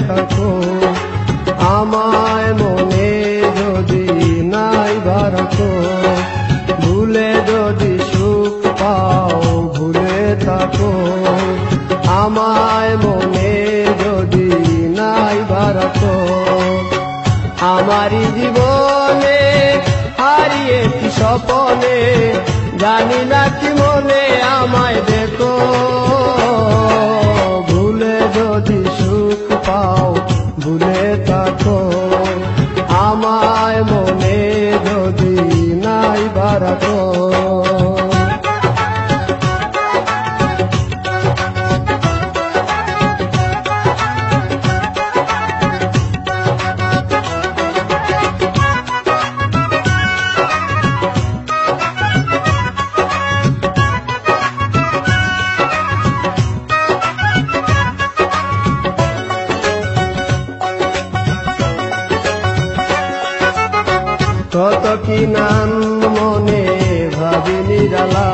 থাকো, আমায় মনে যদি নাইবা রাখো, ভুলে যদি সুখ পাও ভুলে থাকো, আমায় মনে যদি নাইবা রাখো। আমারি জীবনে হারিয়েছি স্বপনে, জানি না কি মনে আমায় দেখো, ভুলে যদি সুখ পাও ভুলে থাকো, আমায় মনে যদি নাইবা রাখো। কত কি নাম মনে ভাবি নিরালা,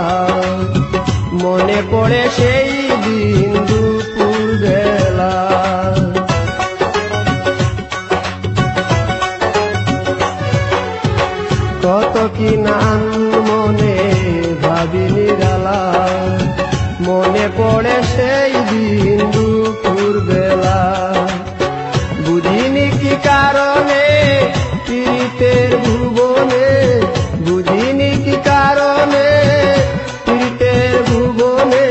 মনে পড়ে সেই দিন দুপুর বেলা। কত কি নাম মনে ভাবি নিরালা, মনে পড়ে সেই দিন দুপুর বেলা। বুঝিনি কি কারণে পীড়িতের ভুবনে, বুঝিনি কি কারণে পীড়িতের ভুবনে,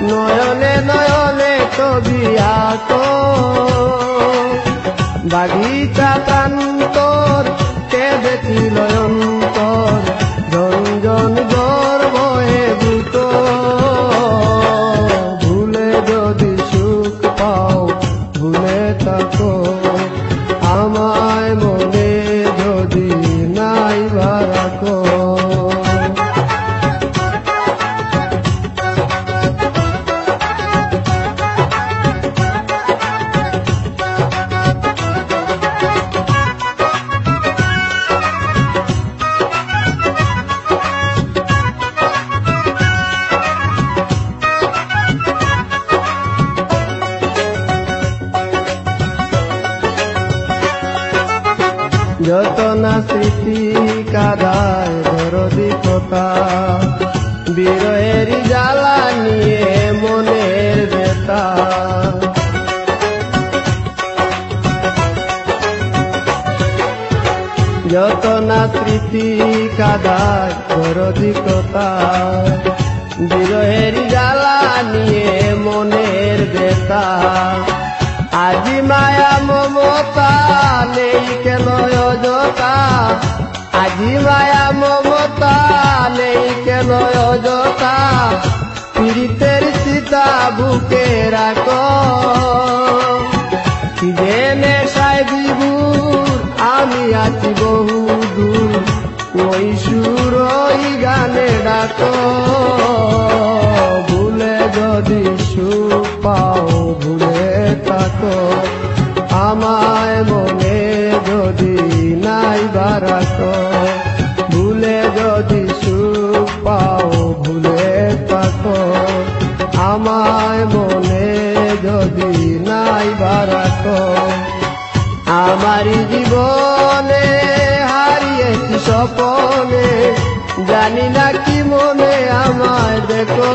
নয়নে নয়নে ছবি আঁকো, বাগিচা প্রান্তর কেঁদেছিল অন্তর, জঞ্জন গর্ভে বুক, ভুলে যদি সুখ পাও ভুলে থাকো, আমায় মনে যদি নাইবা রাখো। যত না স্মৃতি কাদায় দরদি কথা, বিরহের জ্বালা নিয়ে মনের ব্যথা। যত না স্মৃতি কাদায় দরদি কথা, বিরহের জ্বালা নিয়ে মনের ব্যথা। আজি মায়া মমতা নেই কেন অযথা, আজি মায়া মমতা নেই কেন অযথা, পীড়িতের চিতা বুকে রাখো, কি জেনে সাই বিভুর আমি আছি বহুদূর, ওই সুর ওই গানে ডাকো, ভুলে যদি সুখ পাও ভুলে থাকো, আমায় মনে যদি নাইবা রাখো, ভুলে যদি সুখ পাও ভুলে থাকো, আমায় মনে যদি নাইবা রাখো। আমারি জীবনে হারিয়েছি স্বপনে, জানি না কি মনে আমায় দেখো,